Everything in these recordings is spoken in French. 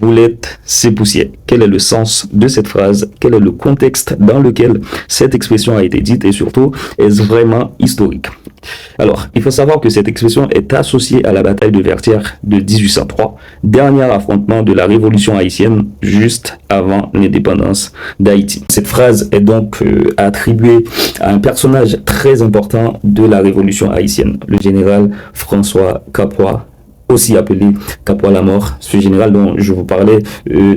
Boulette, c'est poussière. Quel est le sens de cette phrase? Quel est le contexte dans lequel cette expression a été dite et surtout, est-ce vraiment historique? Alors, il faut savoir que cette expression est associée à la bataille de Vertières de 1803, dernier affrontement de la révolution haïtienne juste avant l'indépendance d'Haïti. Cette phrase est donc attribuée à un personnage très important de la révolution haïtienne, le général François Capois, aussi appelé Capois la mort, ce général dont je vous parlais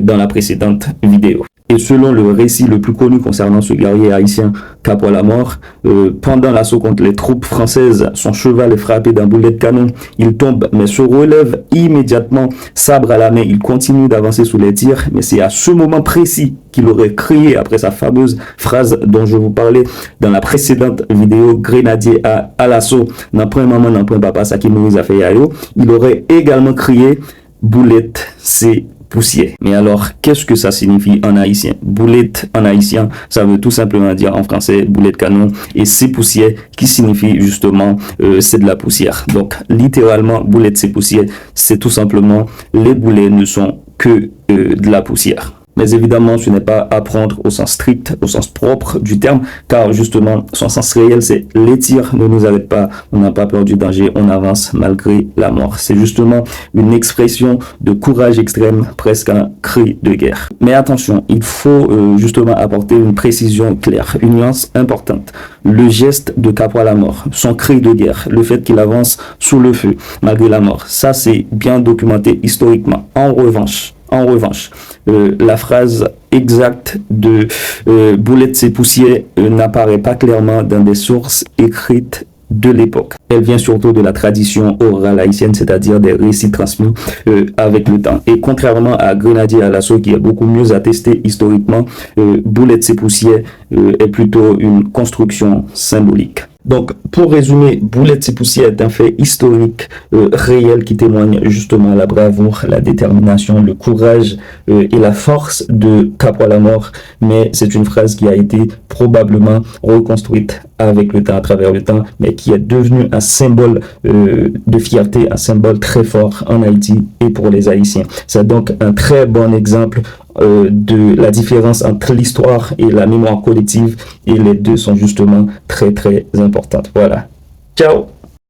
dans la précédente vidéo. Et selon le récit le plus connu concernant ce guerrier haïtien Capois la mort, pendant l'assaut contre les troupes françaises, son cheval est frappé d'un boulet de canon. Il tombe mais se relève immédiatement, sabre à la main. Il continue d'avancer sous les tirs, mais c'est à ce moment précis qu'il aurait crié après sa fameuse phrase dont je vous parlais dans la précédente vidéo, grenadier à l'assaut. N'en prend maman, n'en prend papa, ça qui nous a fait yayo. Il aurait également crié boulette, c'est poussière. Mais alors, qu'est-ce que ça signifie en haïtien? Boulette en haïtien, ça veut tout simplement dire en français boulet de canon, et c'est poussière qui signifie justement c'est de la poussière. Donc littéralement, boulette c'est poussière, c'est tout simplement les boulets ne sont que de la poussière. Mais évidemment, ce n'est pas à prendre au sens strict, au sens propre du terme, car justement, son sens réel, c'est les tirs ne nous arrêtent pas, on n'a pas peur du danger, on avance malgré la mort. C'est justement une expression de courage extrême, presque un cri de guerre. Mais attention, il faut justement apporter une précision claire, une nuance importante. Le geste de Capois la mort, son cri de guerre, le fait qu'il avance sous le feu malgré la mort, ça c'est bien documenté historiquement. En revanche, la phrase exacte de boulette c'est poussière n'apparaît pas clairement dans des sources écrites de l'époque. Elle vient surtout de la tradition orale haïtienne, c'est-à-dire des récits transmis avec le temps. Et contrairement à grenadier à l'assaut, qui est beaucoup mieux attesté historiquement, boulette c'est poussière est plutôt une construction symbolique. Donc, pour résumer, boulette c'est poussière est un fait historique réel qui témoigne justement la bravoure, la détermination, le courage et la force de Capois la mort. Mais c'est une phrase qui a été probablement reconstruite avec le temps, à travers le temps, mais qui est devenue un symbole de fierté, un symbole très fort en Haïti et pour les Haïtiens. C'est donc un très bon exemple de la différence entre l'histoire et la mémoire collective, et les deux sont justement très très importantes. Voilà. Ciao.